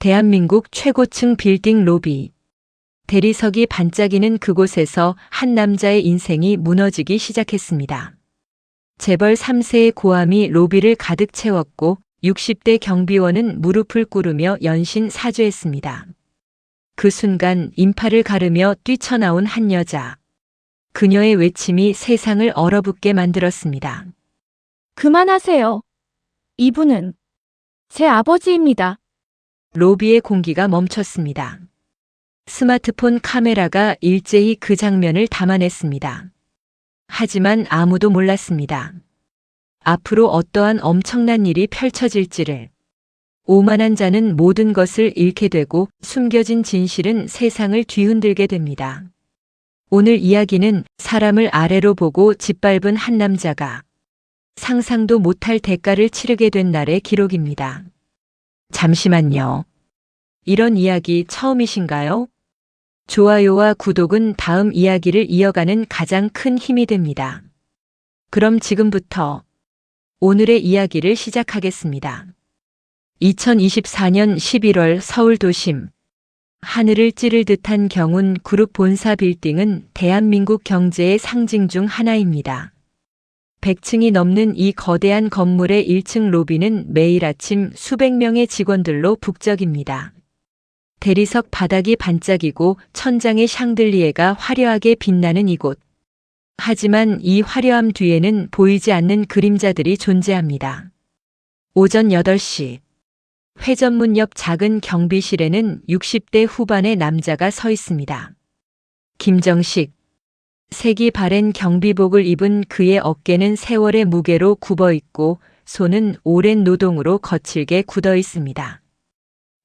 대한민국 최고층 빌딩 로비. 대리석이 반짝이는 그곳에서 한 남자의 인생이 무너지기 시작했습니다. 재벌 3세의 고함이 로비를 가득 채웠고 60대 경비원은 무릎을 꿇으며 연신 사죄했습니다. 그 순간 인파를 가르며 뛰쳐나온 한 여자. 그녀의 외침이 세상을 얼어붙게 만들었습니다. 그만하세요. 이분은 제 아버지입니다. 로비의 공기가 멈췄습니다. 스마트폰 카메라가 일제히 그 장면을 담아냈습니다. 하지만 아무도 몰랐습니다. 앞으로 어떠한 엄청난 일이 펼쳐질지를. 오만한 자는 모든 것을 잃게 되고 숨겨진 진실은 세상을 뒤흔들게 됩니다. 오늘 이야기는 사람을 아래로 보고 짓밟은 한 남자가 상상도 못할 대가를 치르게 된 날의 기록입니다. 잠시만요. 이런 이야기 처음이신가요? 좋아요와 구독은 다음 이야기를 이어가는 가장 큰 힘이 됩니다. 그럼 지금부터 오늘의 이야기를 시작하겠습니다. 2024년 11월 서울 도심. 하늘을 찌를 듯한 경운 그룹 본사 빌딩은 대한민국 경제의 상징 중 하나입니다. 100층이 넘는 이 거대한 건물의 1층 로비는 매일 아침 수백 명의 직원들로 북적입니다. 대리석 바닥이 반짝이고 천장의 샹들리에가 화려하게 빛나는 이곳. 하지만 이 화려함 뒤에는 보이지 않는 그림자들이 존재합니다. 오전 8시. 회전문 옆 작은 경비실에는 60대 후반의 남자가 서 있습니다. 김정식. 색이 바랜 경비복을 입은 그의 어깨는 세월의 무게로 굽어 있고 손은 오랜 노동으로 거칠게 굳어 있습니다.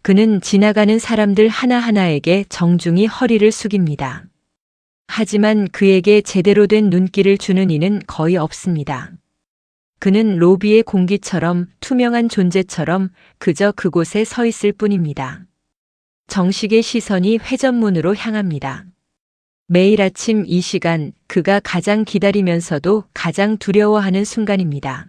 그는 지나가는 사람들 하나하나에게 정중히 허리를 숙입니다. 하지만 그에게 제대로 된 눈길을 주는 이는 거의 없습니다. 그는 로비의 공기처럼 투명한 존재처럼 그저 그곳에 서 있을 뿐입니다. 정식의 시선이 회전문으로 향합니다. 매일 아침 이 시간 그가 가장 기다리면서도 가장 두려워하는 순간입니다.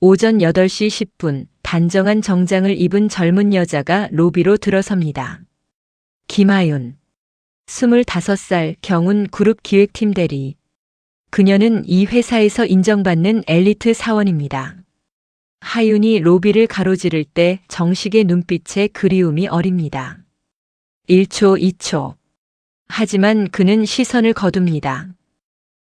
오전 8시 10분 단정한 정장을 입은 젊은 여자가 로비로 들어섭니다. 김하윤. 25살 경운 그룹 기획팀 대리. 그녀는 이 회사에서 인정받는 엘리트 사원입니다. 하윤이 로비를 가로지를 때 정식의 눈빛에 그리움이 어립니다. 1초, 2초. 하지만 그는 시선을 거둡니다.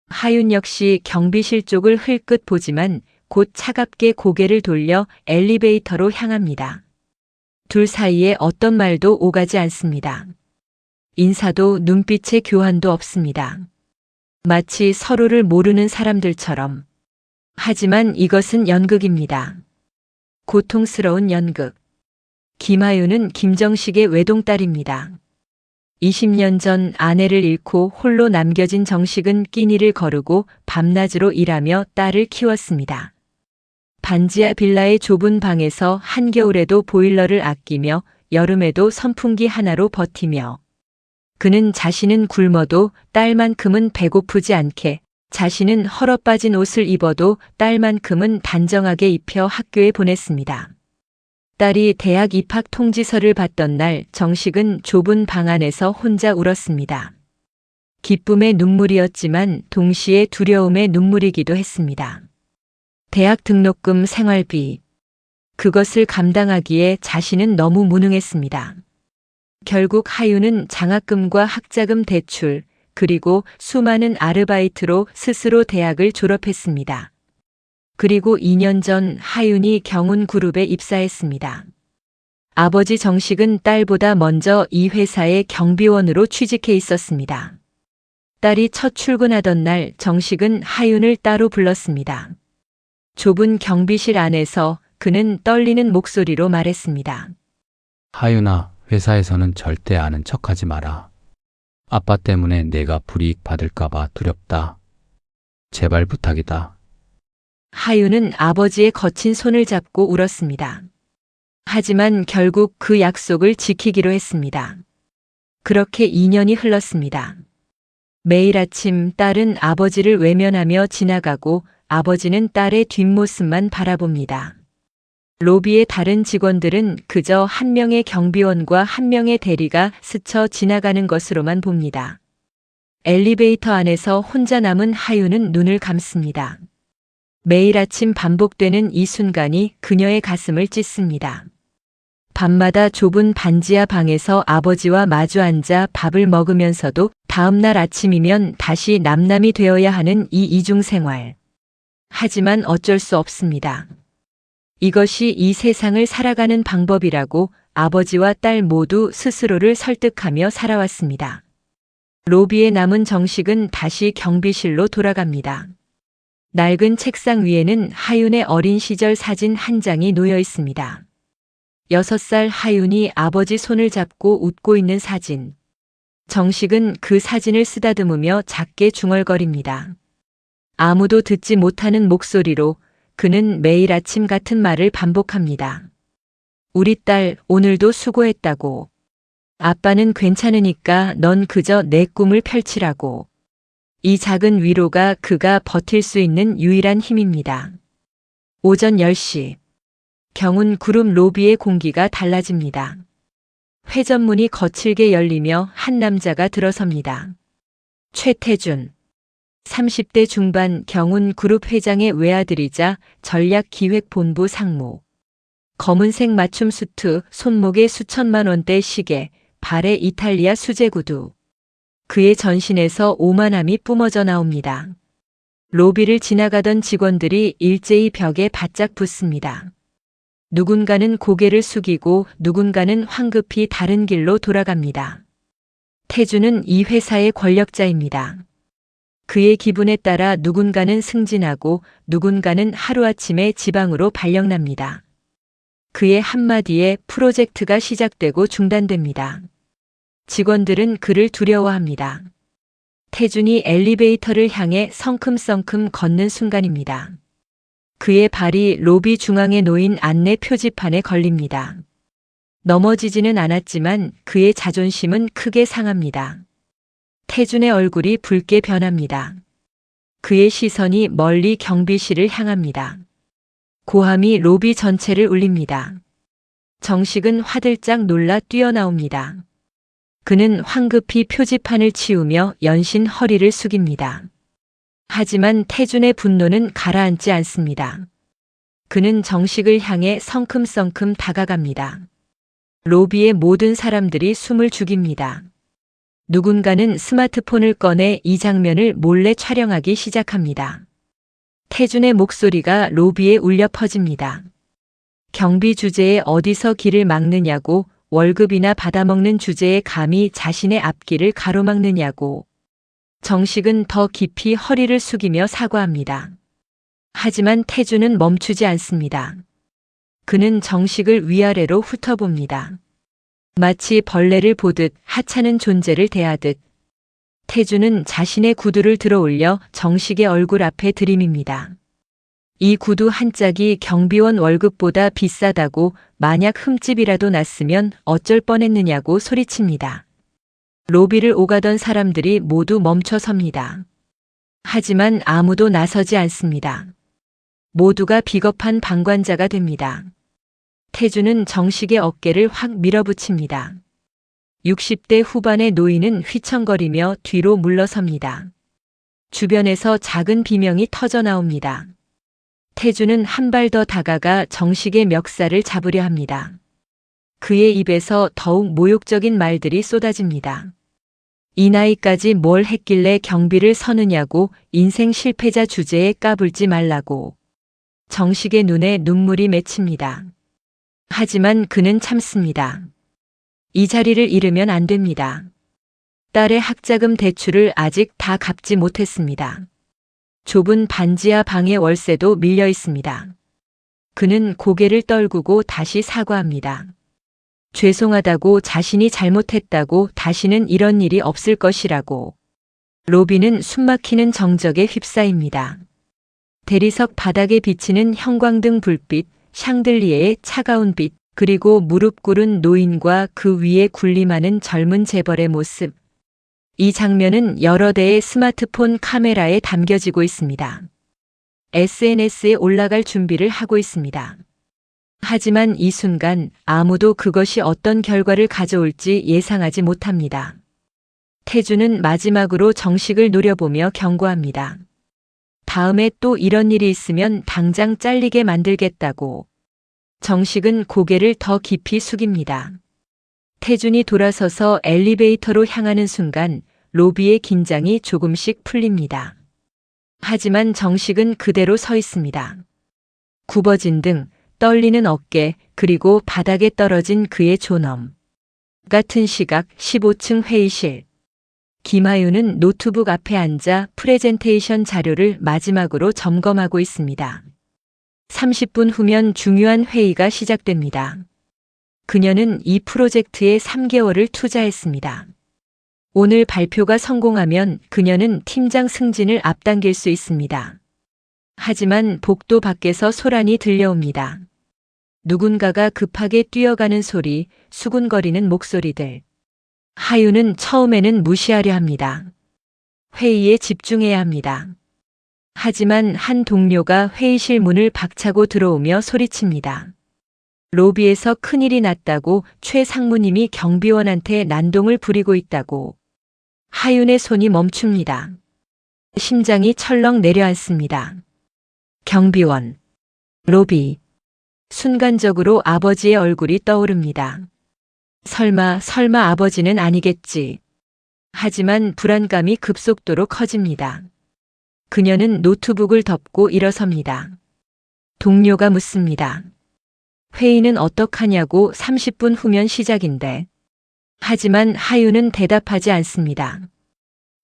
하윤 역시 경비실 쪽을 흘끗 보지만 곧 차갑게 고개를 돌려 엘리베이터로 향합니다. 둘 사이에 어떤 말도 오가지 않습니다. 인사도 눈빛의 교환도 없습니다. 마치 서로를 모르는 사람들처럼. 하지만 이것은 연극입니다. 고통스러운 연극. 김하윤은 김정식의 외동딸입니다. 20년 전 아내를 잃고 홀로 남겨진 정식은 끼니를 거르고 밤낮으로 일하며 딸을 키웠습니다. 반지하 빌라의 좁은 방에서 한겨울에도 보일러를 아끼며 여름에도 선풍기 하나로 버티며 그는 자신은 굶어도 딸만큼은 배고프지 않게, 자신은 헐어빠진 옷을 입어도 딸만큼은 단정하게 입혀 학교에 보냈습니다. 딸이 대학 입학 통지서를 받던 날 정식은 좁은 방 안에서 혼자 울었습니다. 기쁨의 눈물이었지만 동시에 두려움의 눈물이기도 했습니다. 대학 등록금, 생활비. 그것을 감당하기에 자신은 너무 무능했습니다. 결국 하윤은 장학금과 학자금 대출, 그리고 수많은 아르바이트로 스스로 대학을 졸업했습니다. 그리고 2년 전 하윤이 경운그룹에 입사했습니다. 아버지 정식은 딸보다 먼저 이 회사의 경비원으로 취직해 있었습니다. 딸이 첫 출근하던 날 정식은 하윤을 따로 불렀습니다. 좁은 경비실 안에서 그는 떨리는 목소리로 말했습니다. 하윤아, 회사에서는 절대 아는 척하지 마라. 아빠 때문에 내가 불이익 받을까봐 두렵다. 제발 부탁이다. 하윤은 아버지의 거친 손을 잡고 울었습니다. 하지만 결국 그 약속을 지키기로 했습니다. 그렇게 2년이 흘렀습니다. 매일 아침 딸은 아버지를 외면하며 지나가고 아버지는 딸의 뒷모습만 바라봅니다. 로비의 다른 직원들은 그저 한 명의 경비원과 한 명의 대리가 스쳐 지나가는 것으로만 봅니다. 엘리베이터 안에서 혼자 남은 하윤은 눈을 감습니다. 매일 아침 반복되는 이 순간이 그녀의 가슴을 찢습니다. 밤마다 좁은 반지하 방에서 아버지와 마주 앉아 밥을 먹으면서도 다음날 아침이면 다시 남남이 되어야 하는 이 이중 생활. 하지만 어쩔 수 없습니다. 이것이 이 세상을 살아가는 방법이라고 아버지와 딸 모두 스스로를 설득하며 살아왔습니다. 로비에 남은 정식은 다시 경비실로 돌아갑니다. 낡은 책상 위에는 하윤의 어린 시절 사진 한 장이 놓여 있습니다. 6살 하윤이 아버지 손을 잡고 웃고 있는 사진. 정식은 그 사진을 쓰다듬으며 작게 중얼거립니다. 아무도 듣지 못하는 목소리로 그는 매일 아침 같은 말을 반복합니다. 우리 딸 오늘도 수고했다고. 아빠는 괜찮으니까 넌 그저 내 꿈을 펼치라고. 이 작은 위로가 그가 버틸 수 있는 유일한 힘입니다. 오전 10시. 경운 그룹 로비의 공기가 달라집니다. 회전문이 거칠게 열리며 한 남자가 들어섭니다. 최태준. 30대 중반 경운 그룹 회장의 외아들이자 전략기획본부 상무. 검은색 맞춤 수트, 손목에 수천만 원대 시계, 발에 이탈리아 수제 구두. 그의 전신에서 오만함이 뿜어져 나옵니다. 로비를 지나가던 직원들이 일제히 벽에 바짝 붙습니다. 누군가는 고개를 숙이고 누군가는 황급히 다른 길로 돌아갑니다. 태주는 이 회사의 권력자입니다. 그의 기분에 따라 누군가는 승진하고 누군가는 하루아침에 지방으로 발령납니다. 그의 한마디에 프로젝트가 시작되고 중단됩니다. 직원들은 그를 두려워합니다. 태준이 엘리베이터를 향해 성큼성큼 걷는 순간입니다. 그의 발이 로비 중앙에 놓인 안내 표지판에 걸립니다. 넘어지지는 않았지만 그의 자존심은 크게 상합니다. 태준의 얼굴이 붉게 변합니다. 그의 시선이 멀리 경비실을 향합니다. 고함이 로비 전체를 울립니다. 정식은 화들짝 놀라 뛰어나옵니다. 그는 황급히 표지판을 치우며 연신 허리를 숙입니다. 하지만 태준의 분노는 가라앉지 않습니다. 그는 정식을 향해 성큼성큼 다가갑니다. 로비의 모든 사람들이 숨을 죽입니다. 누군가는 스마트폰을 꺼내 이 장면을 몰래 촬영하기 시작합니다. 태준의 목소리가 로비에 울려 퍼집니다. 경비 주제에 어디서 길을 막느냐고, 월급이나 받아먹는 주제에 감히 자신의 앞길을 가로막느냐고. 정식은 더 깊이 허리를 숙이며 사과합니다. 하지만 태준은 멈추지 않습니다. 그는 정식을 위아래로 훑어봅니다. 마치 벌레를 보듯 하찮은 존재를 대하듯. 태준은 자신의 구두를 들어올려 정식의 얼굴 앞에 들이밉니다. 이 구두 한 짝이 경비원 월급보다 비싸다고, 만약 흠집이라도 났으면 어쩔 뻔했느냐고 소리칩니다. 로비를 오가던 사람들이 모두 멈춰 섭니다. 하지만 아무도 나서지 않습니다. 모두가 비겁한 방관자가 됩니다. 태준은 정식의 어깨를 확 밀어붙입니다. 60대 후반의 노인은 휘청거리며 뒤로 물러섭니다. 주변에서 작은 비명이 터져 나옵니다. 태준은 한 발 더 다가가 정식의 멱살을 잡으려 합니다. 그의 입에서 더욱 모욕적인 말들이 쏟아집니다. 이 나이까지 뭘 했길래 경비를 서느냐고, 인생 실패자 주제에 까불지 말라고. 정식의 눈에 눈물이 맺힙니다. 하지만 그는 참습니다. 이 자리를 잃으면 안 됩니다. 딸의 학자금 대출을 아직 다 갚지 못했습니다. 좁은 반지하 방의 월세도 밀려 있습니다. 그는 고개를 떨구고 다시 사과합니다. 죄송하다고, 자신이 잘못했다고, 다시는 이런 일이 없을 것이라고. 로비는 숨막히는 정적에 휩싸입니다. 대리석 바닥에 비치는 형광등 불빛, 샹들리에의 차가운 빛, 그리고 무릎 꿇은 노인과 그 위에 군림하는 젊은 재벌의 모습. 이 장면은 여러 대의 스마트폰 카메라에 담겨지고 있습니다. SNS에 올라갈 준비를 하고 있습니다. 하지만 이 순간 아무도 그것이 어떤 결과를 가져올지 예상하지 못합니다. 태주는 마지막으로 정식을 노려보며 경고합니다. 다음에 또 이런 일이 있으면 당장 잘리게 만들겠다고. 정식은 고개를 더 깊이 숙입니다. 태준이 돌아서서 엘리베이터로 향하는 순간 로비의 긴장이 조금씩 풀립니다. 하지만 정식은 그대로 서 있습니다. 굽어진 등, 떨리는 어깨, 그리고 바닥에 떨어진 그의 존엄. 같은 시각 15층 회의실. 김하윤은 노트북 앞에 앉아 프레젠테이션 자료를 마지막으로 점검하고 있습니다. 30분 후면 중요한 회의가 시작됩니다. 그녀는 이 프로젝트에 3개월을 투자했습니다. 오늘 발표가 성공하면 그녀는 팀장 승진을 앞당길 수 있습니다. 하지만 복도 밖에서 소란이 들려옵니다. 누군가가 급하게 뛰어가는 소리, 수군거리는 목소리들. 하윤은 처음에는 무시하려 합니다. 회의에 집중해야 합니다. 하지만 한 동료가 회의실 문을 박차고 들어오며 소리칩니다. 로비에서 큰일이 났다고 최 상무님이 경비원한테 난동을 부리고 있다고. 하윤의 손이 멈춥니다. 심장이 철렁 내려앉습니다. 경비원. 로비. 순간적으로 아버지의 얼굴이 떠오릅니다. 설마 아버지는 아니겠지. 하지만 불안감이 급속도로 커집니다. 그녀는 노트북을 덮고 일어섭니다. 동료가 묻습니다. 회의는 어떡하냐고 30분 후면 시작인데. 하지만 하윤은 대답하지 않습니다.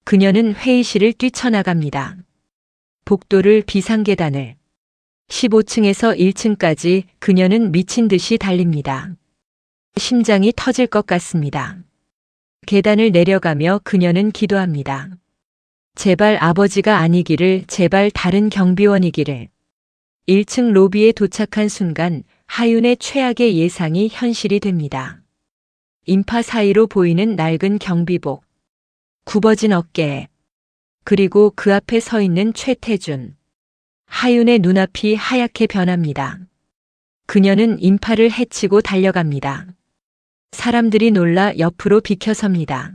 그녀는 회의실을 뛰쳐나갑니다. 복도를 비상계단을 15층에서 1층까지 그녀는 미친 듯이 달립니다. 심장이 터질 것 같습니다. 계단을 내려가며 그녀는 기도합니다. 제발 아버지가 아니기를, 제발 다른 경비원이기를. 1층 로비에 도착한 순간 하윤의 최악의 예상이 현실이 됩니다. 인파 사이로 보이는 낡은 경비복, 굽어진 어깨, 그리고 그 앞에 서 있는 최태준. 하윤의 눈앞이 하얗게 변합니다. 그녀는 인파를 헤치고 달려갑니다. 사람들이 놀라 옆으로 비켜섭니다.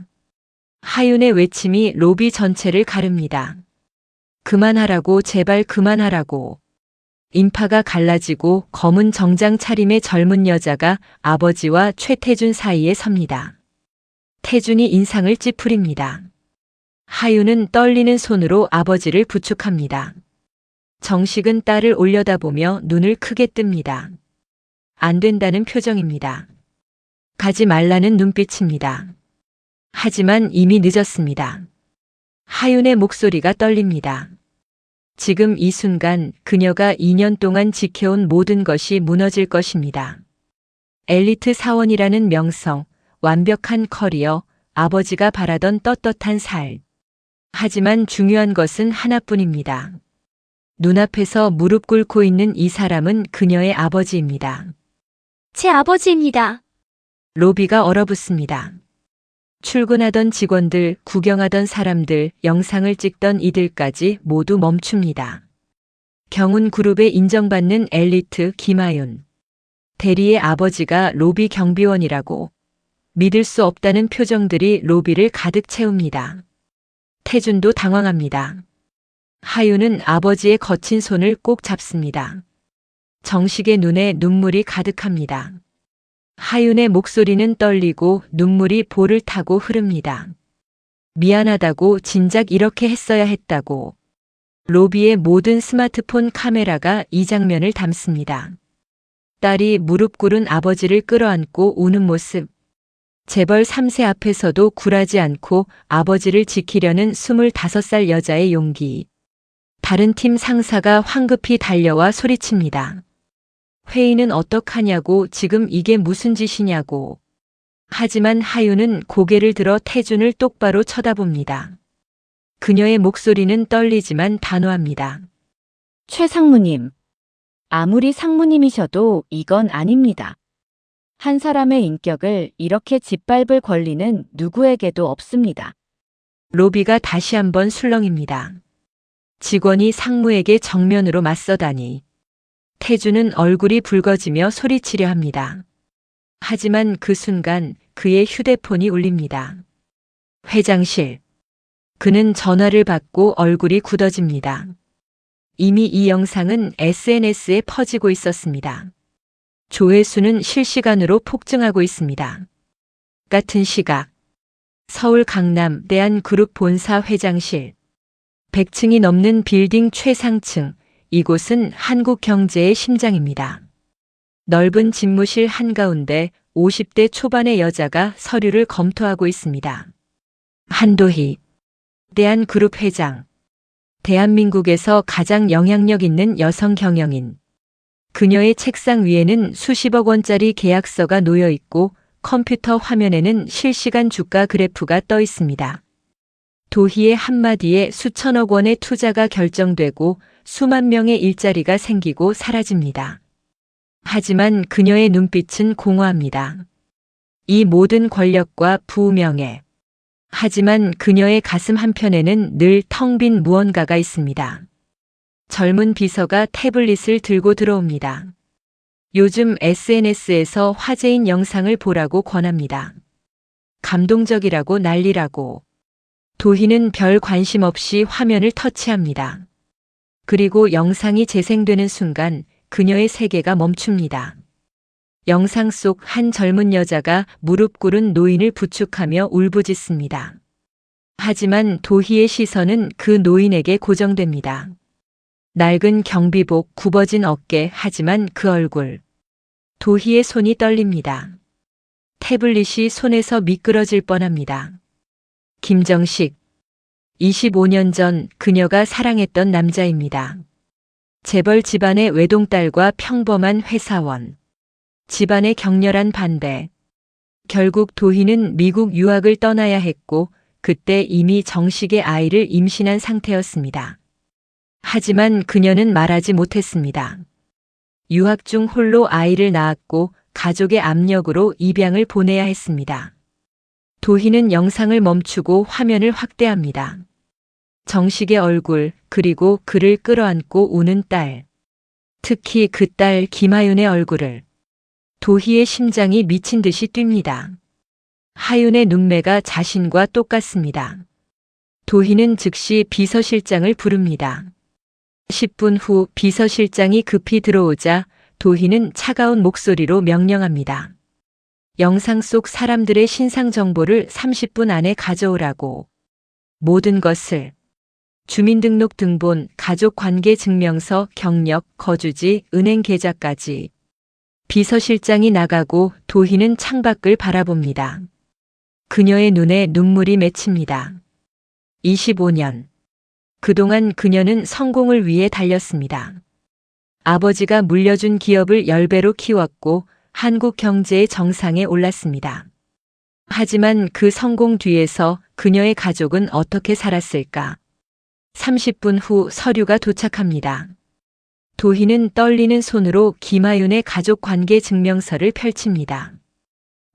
하윤의 외침이 로비 전체를 가릅니다. 그만하라고, 제발 그만하라고. 인파가 갈라지고 검은 정장 차림의 젊은 여자가 아버지와 최태준 사이에 섭니다. 태준이 인상을 찌푸립니다. 하윤은 떨리는 손으로 아버지를 부축합니다. 정식은 딸을 올려다보며 눈을 크게 뜹니다. 안 된다는 표정입니다. 가지 말라는 눈빛입니다. 하지만 이미 늦었습니다. 하윤의 목소리가 떨립니다. 지금 이 순간 그녀가 2년 동안 지켜온 모든 것이 무너질 것입니다. 엘리트 사원이라는 명성, 완벽한 커리어, 아버지가 바라던 떳떳한 삶. 하지만 중요한 것은 하나뿐입니다. 눈앞에서 무릎 꿇고 있는 이 사람은 그녀의 아버지입니다. 제 아버지입니다. 로비가 얼어붙습니다. 출근하던 직원들, 구경하던 사람들, 영상을 찍던 이들까지 모두 멈춥니다. 경운그룹에 인정받는 엘리트 김하윤. 대리의 아버지가 로비 경비원이라고. 믿을 수 없다는 표정들이 로비를 가득 채웁니다. 태준도 당황합니다. 하윤은 아버지의 거친 손을 꼭 잡습니다. 정식의 눈에 눈물이 가득합니다. 하윤의 목소리는 떨리고 눈물이 볼을 타고 흐릅니다. 미안하다고, 진작 이렇게 했어야 했다고. 로비의 모든 스마트폰 카메라가 이 장면을 담습니다. 딸이 무릎 꿇은 아버지를 끌어안고 우는 모습. 재벌 3세 앞에서도 굴하지 않고 아버지를 지키려는 25살 여자의 용기. 다른 팀 상사가 황급히 달려와 소리칩니다. 회의는 어떡하냐고, 지금 이게 무슨 짓이냐고. 하지만 하윤은 고개를 들어 태준을 똑바로 쳐다봅니다. 그녀의 목소리는 떨리지만 단호합니다. 최 상무님. 아무리 상무님이셔도 이건 아닙니다. 한 사람의 인격을 이렇게 짓밟을 권리는 누구에게도 없습니다. 로비가 다시 한번 술렁입니다. 직원이 상무에게 정면으로 맞서다니. 태주는 얼굴이 붉어지며 소리치려 합니다. 하지만 그 순간 그의 휴대폰이 울립니다. 회장실. 그는 전화를 받고 얼굴이 굳어집니다. 이미 이 영상은 SNS에 퍼지고 있었습니다. 조회수는 실시간으로 폭증하고 있습니다. 같은 시각. 서울 강남 대한그룹 본사 회장실. 100층이 넘는 빌딩 최상층. 이곳은 한국 경제의 심장입니다. 넓은 집무실 한가운데 50대 초반의 여자가 서류를 검토하고 있습니다. 한도희. 대한그룹 회장. 대한민국에서 가장 영향력 있는 여성 경영인. 그녀의 책상 위에는 수십억 원짜리 계약서가 놓여 있고 컴퓨터 화면에는 실시간 주가 그래프가 떠 있습니다. 도희의 한마디에 수천억 원의 투자가 결정되고 수만 명의 일자리가 생기고 사라집니다. 하지만 그녀의 눈빛은 공허합니다. 이 모든 권력과 부명예. 하지만 그녀의 가슴 한편에는 늘 텅 빈 무언가가 있습니다. 젊은 비서가 태블릿을 들고 들어옵니다. 요즘 SNS에서 화제인 영상을 보라고 권합니다. 감동적이라고 난리라고. 도희는 별 관심 없이 화면을 터치합니다. 그리고 영상이 재생되는 순간 그녀의 세계가 멈춥니다. 영상 속 한 젊은 여자가 무릎 꿇은 노인을 부축하며 울부짖습니다. 하지만 도희의 시선은 그 노인에게 고정됩니다. 낡은 경비복, 굽어진 어깨, 하지만 그 얼굴. 도희의 손이 떨립니다. 태블릿이 손에서 미끄러질 뻔합니다. 김정식. 25년 전 그녀가 사랑했던 남자입니다. 재벌 집안의 외동딸과 평범한 회사원. 집안의 격렬한 반대. 결국 도희는 미국 유학을 떠나야 했고 그때 이미 정식의 아이를 임신한 상태였습니다. 하지만 그녀는 말하지 못했습니다. 유학 중 홀로 아이를 낳았고 가족의 압력으로 입양을 보내야 했습니다. 도희는 영상을 멈추고 화면을 확대합니다. 정식의 얼굴, 그리고 그를 끌어안고 우는 딸. 특히 그 딸 김하윤의 얼굴을. 도희의 심장이 미친 듯이 뜁니다. 하윤의 눈매가 자신과 똑같습니다. 도희는 즉시 비서실장을 부릅니다. 10분 후 비서실장이 급히 들어오자 도희는 차가운 목소리로 명령합니다. 영상 속 사람들의 신상 정보를 30분 안에 가져오라고. 모든 것을. 주민등록 등본, 가족관계 증명서, 경력, 거주지, 은행 계좌까지. 비서실장이 나가고 도희는 창밖을 바라봅니다. 그녀의 눈에 눈물이 맺힙니다. 25년. 그동안 그녀는 성공을 위해 달렸습니다. 아버지가 물려준 기업을 10배로 키웠고 한국 경제의 정상에 올랐습니다. 하지만 그 성공 뒤에서 그녀의 가족은 어떻게 살았을까? 30분 후 서류가 도착합니다. 도희는 떨리는 손으로 김하윤의 가족관계 증명서를 펼칩니다.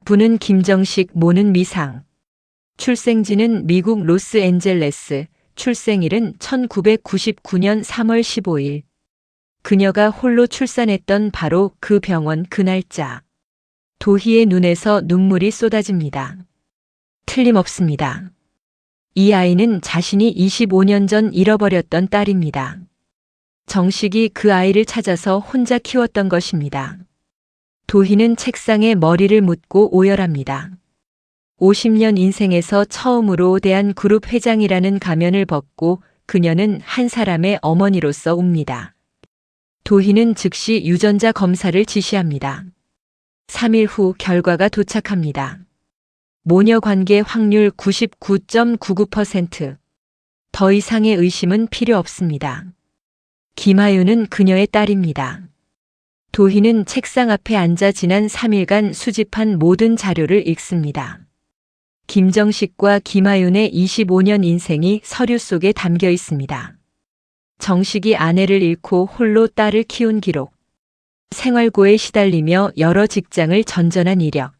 부는 김정식, 모는 미상. 출생지는 미국 로스앤젤레스, 출생일은 1999년 3월 15일. 그녀가 홀로 출산했던 바로 그 병원 그 날짜. 도희의 눈에서 눈물이 쏟아집니다. 틀림없습니다. 이 아이는 자신이 25년 전 잃어버렸던 딸입니다. 정식이 그 아이를 찾아서 혼자 키웠던 것입니다. 도희는 책상에 머리를 묻고 오열합니다. 50년 인생에서 처음으로 대한그룹 회장이라는 가면을 벗고 그녀는 한 사람의 어머니로서 웁니다. 도희는 즉시 유전자 검사를 지시합니다. 3일 후 결과가 도착합니다. 모녀 관계 확률 99.99%. 더 이상의 의심은 필요 없습니다. 김하윤은 그녀의 딸입니다. 도희는 책상 앞에 앉아 지난 3일간 수집한 모든 자료를 읽습니다. 김정식과 김하윤의 25년 인생이 서류 속에 담겨 있습니다. 정식이 아내를 잃고 홀로 딸을 키운 기록. 생활고에 시달리며 여러 직장을 전전한 이력.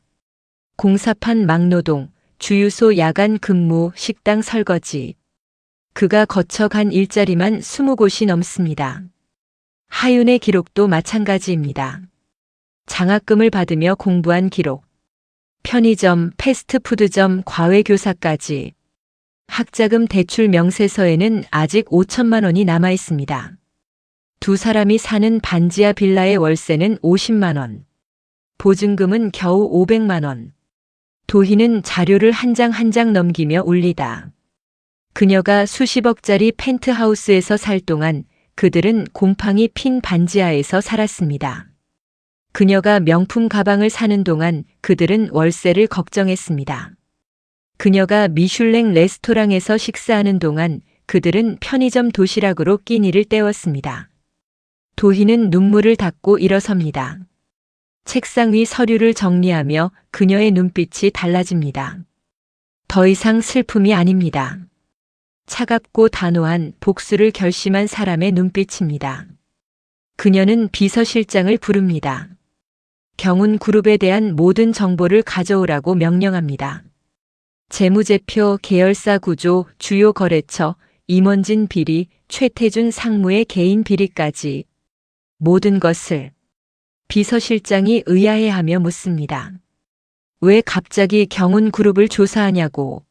공사판 막노동, 주유소 야간 근무, 식당 설거지. 그가 거쳐간 일자리만 20곳이 넘습니다. 하윤의 기록도 마찬가지입니다. 장학금을 받으며 공부한 기록, 편의점, 패스트푸드점, 과외교사까지. 학자금 대출 명세서에는 아직 5천만 원이 남아 있습니다. 두 사람이 사는 반지하 빌라의 월세는 50만 원. 보증금은 겨우 500만 원. 도희는 자료를 한 장 한 장 넘기며 울리다. 그녀가 수십억짜리 펜트하우스에서 살 동안 그들은 곰팡이 핀 반지하에서 살았습니다. 그녀가 명품 가방을 사는 동안 그들은 월세를 걱정했습니다. 그녀가 미슐랭 레스토랑에서 식사하는 동안 그들은 편의점 도시락으로 끼니를 때웠습니다. 도희는 눈물을 닦고 일어섭니다. 책상 위 서류를 정리하며 그녀의 눈빛이 달라집니다. 더 이상 슬픔이 아닙니다. 차갑고 단호한 복수를 결심한 사람의 눈빛입니다. 그녀는 비서실장을 부릅니다. 경운그룹에 대한 모든 정보를 가져오라고 명령합니다. 재무제표, 계열사 구조, 주요 거래처, 임원진 비리, 최태준 상무의 개인 비리까지 모든 것을. 비서실장이 의아해하며 묻습니다. 왜 갑자기 경운그룹을 조사하냐고.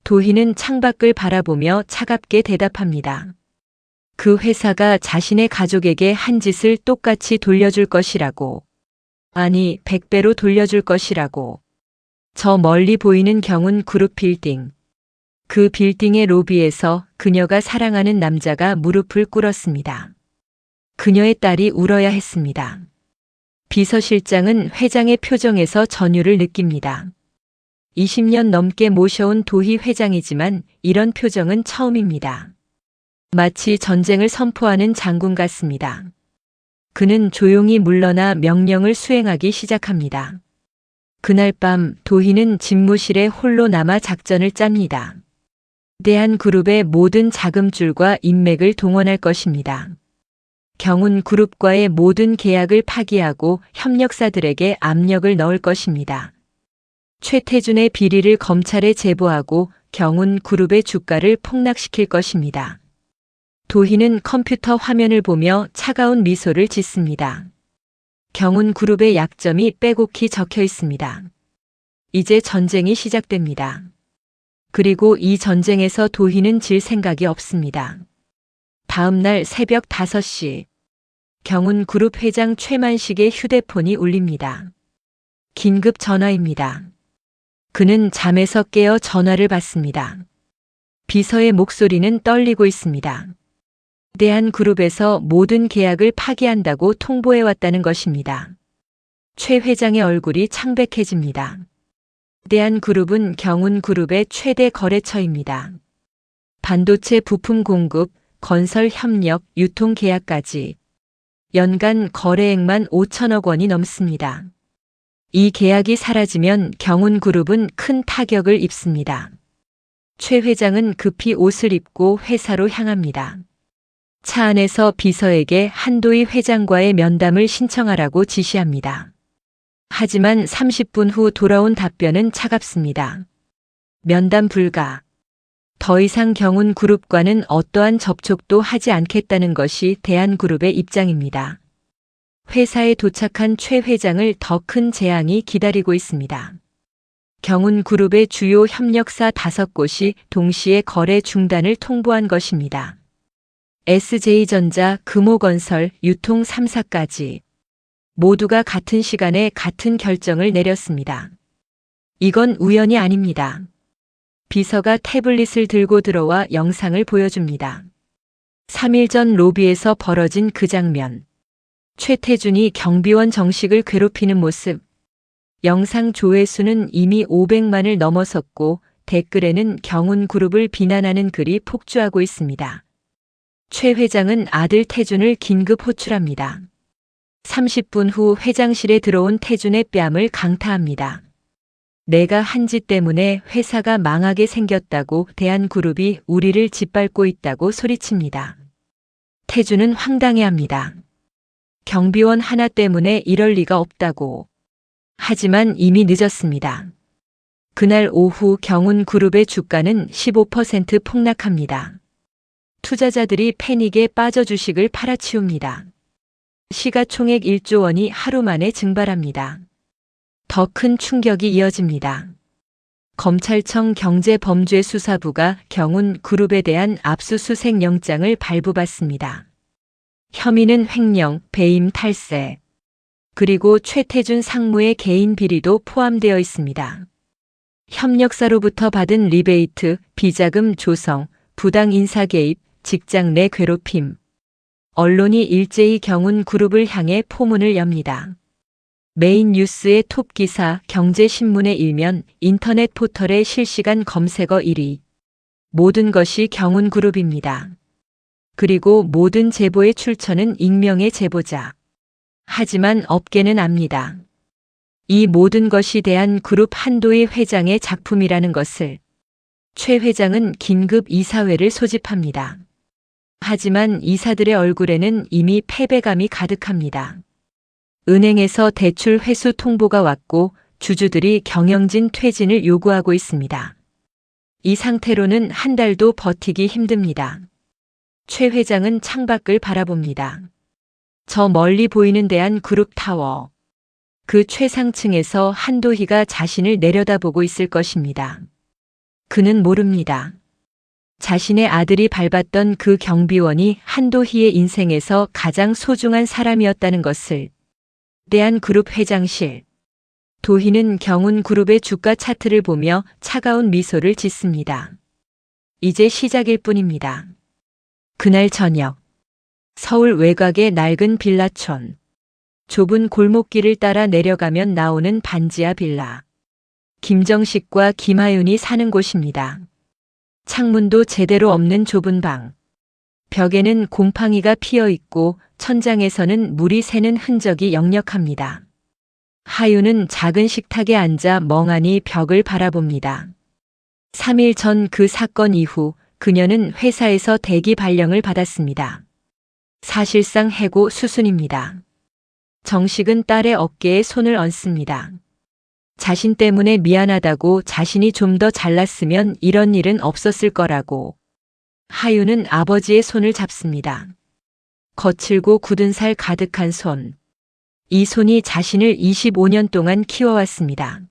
도희는 창밖을 바라보며 차갑게 대답합니다. 그 회사가 자신의 가족에게 한 짓을 똑같이 돌려줄 것이라고. 아니, 100배로 돌려줄 것이라고. 저 멀리 보이는 경운그룹 빌딩. 그 빌딩의 로비에서 그녀가 사랑하는 남자가 무릎을 꿇었습니다. 그녀의 딸이 울어야 했습니다. 비서실장은 회장의 표정에서 전율을 느낍니다. 20년 넘게 모셔온 도희 회장이지만 이런 표정은 처음입니다. 마치 전쟁을 선포하는 장군 같습니다. 그는 조용히 물러나 명령을 수행하기 시작합니다. 그날 밤 도희는 집무실에 홀로 남아 작전을 짭니다. 대한그룹의 모든 자금줄과 인맥을 동원할 것입니다. 경운그룹과의 모든 계약을 파기하고 협력사들에게 압력을 넣을 것입니다. 최태준의 비리를 검찰에 제보하고 경운그룹의 주가를 폭락시킬 것입니다. 도희는 컴퓨터 화면을 보며 차가운 미소를 짓습니다. 경운그룹의 약점이 빼곡히 적혀 있습니다. 이제 전쟁이 시작됩니다. 그리고 이 전쟁에서 도희는 질 생각이 없습니다. 다음 날 새벽 5시, 경운그룹 회장 최만식의 휴대폰이 울립니다. 긴급 전화입니다. 그는 잠에서 깨어 전화를 받습니다. 비서의 목소리는 떨리고 있습니다. 대한그룹에서 모든 계약을 파기한다고 통보해왔다는 것입니다. 최 회장의 얼굴이 창백해집니다. 대한그룹은 경운그룹의 최대 거래처입니다. 반도체 부품 공급, 건설 협력, 유통 계약까지 연간 거래액만 5천억 원이 넘습니다. 이 계약이 사라지면 경운그룹은 큰 타격을 입습니다. 최 회장은 급히 옷을 입고 회사로 향합니다. 차 안에서 비서에게 한도희 회장과의 면담을 신청하라고 지시합니다. 하지만 30분 후 돌아온 답변은 차갑습니다. 면담 불가. 더 이상 경운그룹과는 어떠한 접촉도 하지 않겠다는 것이 대한그룹의 입장입니다. 회사에 도착한 최 회장을 더 큰 재앙이 기다리고 있습니다. 경운그룹의 주요 협력사 5곳이 동시에 거래 중단을 통보한 것입니다. SJ전자, 금호건설, 유통 3사까지 모두가 같은 시간에 같은 결정을 내렸습니다. 이건 우연이 아닙니다. 비서가 태블릿을 들고 들어와 영상을 보여줍니다. 3일 전 로비에서 벌어진 그 장면. 최태준이 경비원 정식을 괴롭히는 모습. 영상 조회수는 이미 500만을 넘어섰고 댓글에는 경운그룹을 비난하는 글이 폭주하고 있습니다. 최 회장은 아들 태준을 긴급 호출합니다. 30분 후 회장실에 들어온 태준의 뺨을 강타합니다. 내가 한 짓 때문에 회사가 망하게 생겼다고 대한그룹이 우리를 짓밟고 있다고 소리칩니다. 태준은 황당해합니다. 경비원 하나 때문에 이럴 리가 없다고. 하지만 이미 늦었습니다. 그날 오후 경운그룹의 주가는 15% 폭락합니다. 투자자들이 패닉에 빠져 주식을 팔아치웁니다. 시가총액 1조 원이 하루 만에 증발합니다. 더 큰 충격이 이어집니다. 검찰청 경제범죄수사부가 경운그룹에 대한 압수수색 영장을 발부받습니다. 혐의는 횡령, 배임 탈세, 그리고 최태준 상무의 개인 비리도 포함되어 있습니다. 협력사로부터 받은 리베이트, 비자금 조성, 부당 인사 개입, 직장 내 괴롭힘. 언론이 일제히 경운그룹을 향해 포문을 엽니다. 메인 뉴스의 톱 기사, 경제신문의 일면, 인터넷 포털의 실시간 검색어 1위. 모든 것이 경운그룹입니다. 그리고 모든 제보의 출처는 익명의 제보자. 하지만 업계는 압니다. 이 모든 것이 대한그룹 한도희 회장의 작품이라는 것을. 최 회장은 긴급 이사회를 소집합니다. 하지만 이사들의 얼굴에는 이미 패배감이 가득합니다. 은행에서 대출 회수 통보가 왔고 주주들이 경영진 퇴진을 요구하고 있습니다. 이 상태로는 한 달도 버티기 힘듭니다. 최 회장은 창밖을 바라봅니다. 저 멀리 보이는 대한그룹 타워. 그 최상층에서 한도희가 자신을 내려다보고 있을 것입니다. 그는 모릅니다. 자신의 아들이 밟았던 그 경비원이 한도희의 인생에서 가장 소중한 사람이었다는 것을. 대한그룹 회장실. 도희는 경운그룹의 주가 차트를 보며 차가운 미소를 짓습니다. 이제 시작일 뿐입니다. 그날 저녁. 서울 외곽의 낡은 빌라촌. 좁은 골목길을 따라 내려가면 나오는 반지하 빌라. 김정식과 김하윤이 사는 곳입니다. 창문도 제대로 없는 좁은 방. 벽에는 곰팡이가 피어 있고 천장에서는 물이 새는 흔적이 역력합니다. 하윤은 작은 식탁에 앉아 멍하니 벽을 바라봅니다. 3일 전 그 사건 이후 그녀는 회사에서 대기 발령을 받았습니다. 사실상 해고 수순입니다. 정식은 딸의 어깨에 손을 얹습니다. 자신 때문에 미안하다고, 자신이 좀 더 잘났으면 이런 일은 없었을 거라고. 하윤은 아버지의 손을 잡습니다. 거칠고 굳은 살 가득한 손. 이 손이 자신을 25년 동안 키워왔습니다.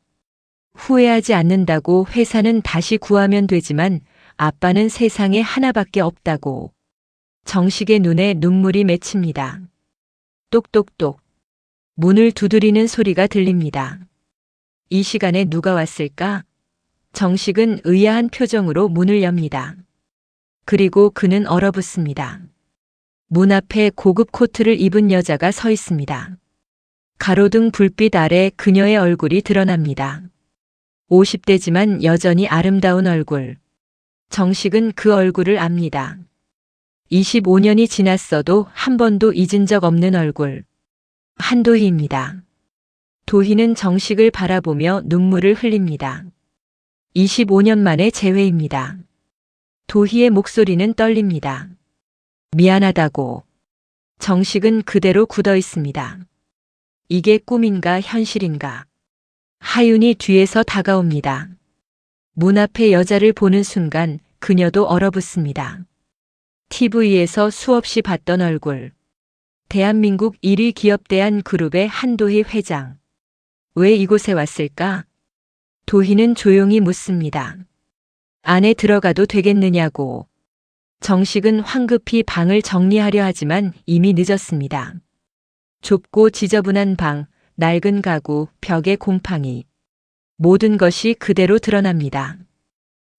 후회하지 않는다고, 회사는 다시 구하면 되지만 아빠는 세상에 하나밖에 없다고. 정식의 눈에 눈물이 맺힙니다. 똑똑똑. 문을 두드리는 소리가 들립니다. 이 시간에 누가 왔을까? 정식은 의아한 표정으로 문을 엽니다. 그리고 그는 얼어붙습니다. 문 앞에 고급 코트를 입은 여자가 서 있습니다. 가로등 불빛 아래 그녀의 얼굴이 드러납니다. 50대지만 여전히 아름다운 얼굴. 정식은 그 얼굴을 압니다. 25년이 지났어도 한 번도 잊은 적 없는 얼굴. 한도희입니다. 도희는 정식을 바라보며 눈물을 흘립니다. 25년 만의 재회입니다. 도희의 목소리는 떨립니다. 미안하다고. 정식은 그대로 굳어 있습니다. 이게 꿈인가 현실인가. 하윤이 뒤에서 다가옵니다. 문 앞에 여자를 보는 순간 그녀도 얼어붙습니다. TV에서 수없이 봤던 얼굴. 대한민국 1위 기업 대한그룹의 한도희 회장. 왜 이곳에 왔을까? 도희는 조용히 묻습니다. 안에 들어가도 되겠느냐고. 정식은 황급히 방을 정리하려 하지만 이미 늦었습니다. 좁고 지저분한 방, 낡은 가구, 벽에 곰팡이. 모든 것이 그대로 드러납니다.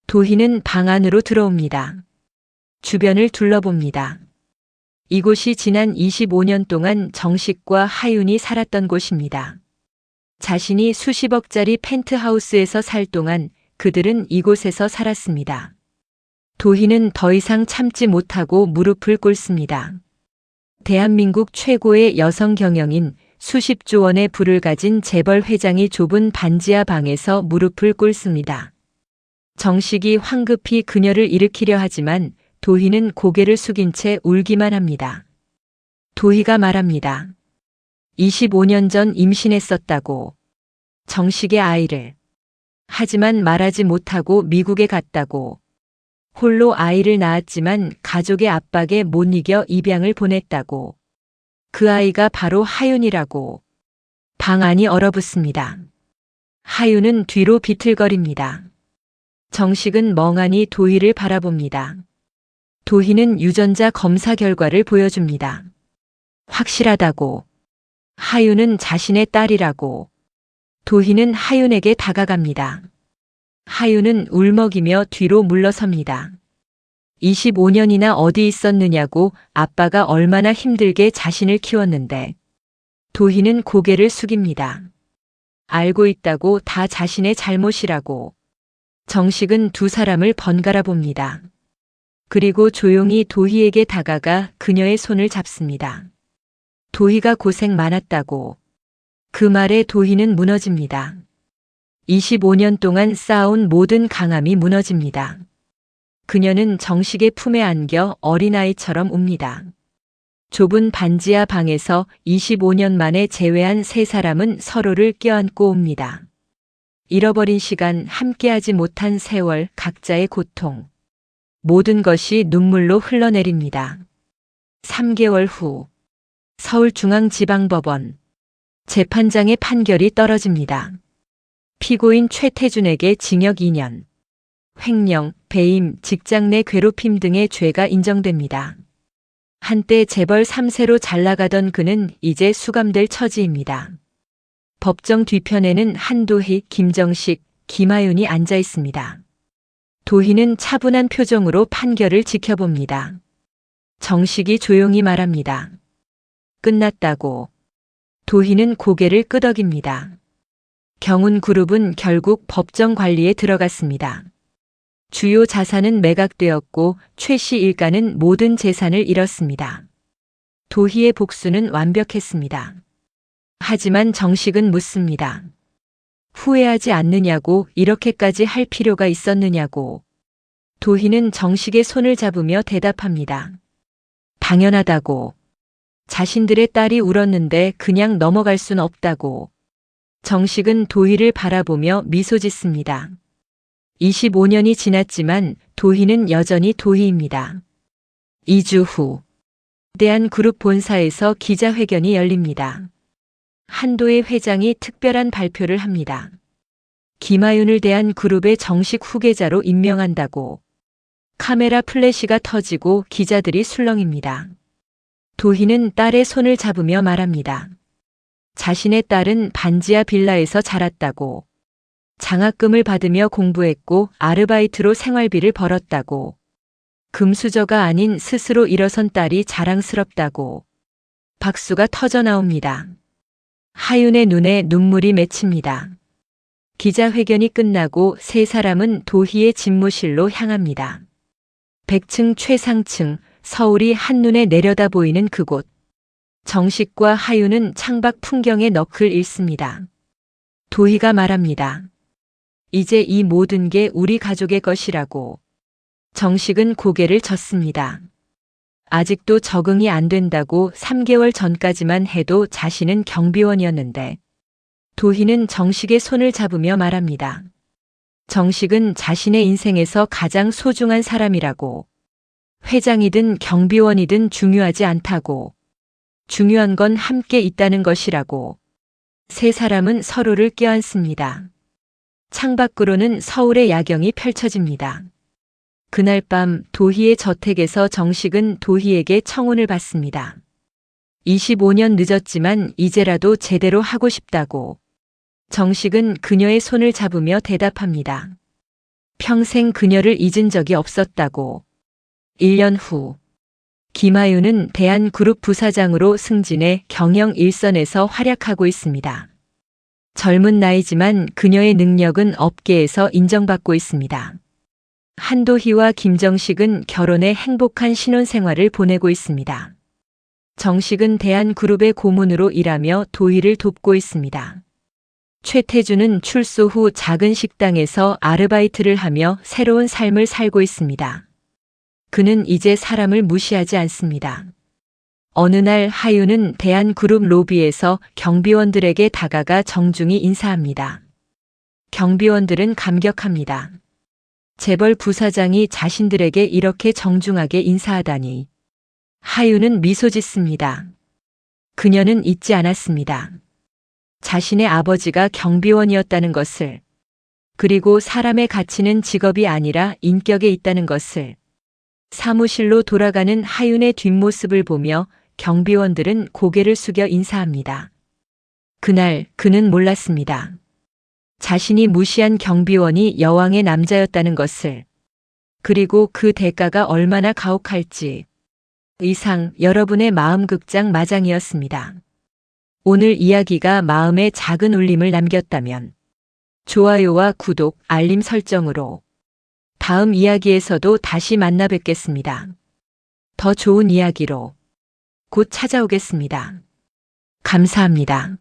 도희는 방 안으로 들어옵니다. 주변을 둘러봅니다. 이곳이 지난 25년 동안 정식과 하윤이 살았던 곳입니다. 자신이 수십억짜리 펜트하우스에서 살 동안 그들은 이곳에서 살았습니다. 도희는 더 이상 참지 못하고 무릎을 꿇습니다. 대한민국 최고의 여성 경영인, 수십조 원의 부를 가진 재벌 회장이 좁은 반지하 방에서 무릎을 꿇습니다. 정식이 황급히 그녀를 일으키려 하지만 도희는 고개를 숙인 채 울기만 합니다. 도희가 말합니다. 25년 전 임신했었다고. 정식의 아이를. 하지만 말하지 못하고 미국에 갔다고. 홀로 아이를 낳았지만 가족의 압박에 못 이겨 입양을 보냈다고. 그 아이가 바로 하윤이라고. 방 안이 얼어붙습니다. 하윤은 뒤로 비틀거립니다. 정식은 멍하니 도희를 바라봅니다. 도희는 유전자 검사 결과를 보여줍니다. 확실하다고. 하윤은 자신의 딸이라고. 도희는 하윤에게 다가갑니다. 하윤은 울먹이며 뒤로 물러섭니다. 25년이나 어디 있었느냐고 아빠가 얼마나 힘들게 자신을 키웠는데. 도희는 고개를 숙입니다. 알고 있다고 다 자신의 잘못이라고. 정식은 두 사람을 번갈아 봅니다. 그리고 조용히 도희에게 다가가 그녀의 손을 잡습니다. 도희가 고생 많았다고. 그 말에 도희는 무너집니다. 25년 동안 쌓아온 모든 강함이 무너집니다. 그녀는 정식의 품에 안겨 어린아이처럼 웁니다. 좁은 반지하 방에서 25년 만에 재회한 세 사람은 서로를 껴안고 옵니다. 잃어버린 시간, 함께하지 못한 세월, 각자의 고통. 모든 것이 눈물로 흘러내립니다. 3개월 후 서울중앙지방법원 재판장의 판결이 떨어집니다. 피고인 최태준에게 징역 2년, 횡령, 배임, 직장 내 괴롭힘 등의 죄가 인정됩니다. 한때 재벌 3세로 잘나가던 그는 이제 수감될 처지입니다. 법정 뒤편에는 한도희, 김정식, 김하윤이 앉아 있습니다. 도희는 차분한 표정으로 판결을 지켜봅니다. 정식이 조용히 말합니다. 끝났다고. 도희는 고개를 끄덕입니다. 경운그룹은 결국 법정 관리에 들어갔습니다. 주요 자산은 매각되었고 최 씨 일가는 모든 재산을 잃었습니다. 도희의 복수는 완벽했습니다. 하지만 정식은 묻습니다. 후회하지 않느냐고, 이렇게까지 할 필요가 있었느냐고. 도희는 정식의 손을 잡으며 대답합니다. 당연하다고. 자신들의 딸이 울었는데 그냥 넘어갈 순 없다고. 정식은 도희를 바라보며 미소 짓습니다. 25년이 지났지만 도희는 여전히 도희입니다. 2주 후 대한그룹 본사에서 기자회견이 열립니다. 한도희 회장이 특별한 발표를 합니다. 김하윤을 대한그룹의 정식 후계자로 임명한다고. 카메라 플래시가 터지고 기자들이 술렁입니다. 도희는 딸의 손을 잡으며 말합니다. 자신의 딸은 반지하 빌라에서 자랐다고. 장학금을 받으며 공부했고 아르바이트로 생활비를 벌었다고. 금수저가 아닌 스스로 일어선 딸이 자랑스럽다고. 박수가 터져 나옵니다. 하윤의 눈에 눈물이 맺힙니다. 기자회견이 끝나고 세 사람은 도희의 집무실로 향합니다. 100층 최상층, 서울이 한눈에 내려다 보이는 그곳. 정식과 하윤은 창밖 풍경에 넋을 잃습니다. 도희가 말합니다. 이제 이 모든 게 우리 가족의 것이라고. 정식은 고개를 젓습니다. 아직도 적응이 안 된다고. 3개월 전까지만 해도 자신은 경비원이었는데. 도희는 정식의 손을 잡으며 말합니다. 정식은 자신의 인생에서 가장 소중한 사람이라고. 회장이든 경비원이든 중요하지 않다고. 중요한 건 함께 있다는 것이라고. 세 사람은 서로를 껴안습니다. 창밖으로는 서울의 야경이 펼쳐집니다. 그날 밤 도희의 저택에서 정식은 도희에게 청혼을 받습니다. 25년 늦었지만 이제라도 제대로 하고 싶다고. 정식은 그녀의 손을 잡으며 대답합니다. 평생 그녀를 잊은 적이 없었다고. 1년 후 김하윤은 대한그룹 부사장으로 승진해 경영 일선에서 활약하고 있습니다. 젊은 나이지만 그녀의 능력은 업계에서 인정받고 있습니다. 한도희와 김정식은 결혼해 행복한 신혼생활을 보내고 있습니다. 정식은 대한그룹의 고문으로 일하며 도희를 돕고 있습니다. 최태준은 출소 후 작은 식당에서 아르바이트를 하며 새로운 삶을 살고 있습니다. 그는 이제 사람을 무시하지 않습니다. 어느 날 하윤은 대한그룹 로비에서 경비원들에게 다가가 정중히 인사합니다. 경비원들은 감격합니다. 재벌 부사장이 자신들에게 이렇게 정중하게 인사하다니. 하윤은 미소 짓습니다. 그녀는 잊지 않았습니다. 자신의 아버지가 경비원이었다는 것을, 그리고 사람의 가치는 직업이 아니라 인격에 있다는 것을. 사무실로 돌아가는 하윤의 뒷모습을 보며 경비원들은 고개를 숙여 인사합니다. 그날 그는 몰랐습니다. 자신이 무시한 경비원이 여왕의 남자였다는 것을, 그리고 그 대가가 얼마나 가혹할지. 이상 여러분의 마음극장 마장이었습니다. 오늘 이야기가 마음에 작은 울림을 남겼다면 좋아요와 구독, 알림 설정으로 다음 이야기에서도 다시 만나 뵙겠습니다. 더 좋은 이야기로 곧 찾아오겠습니다. 감사합니다.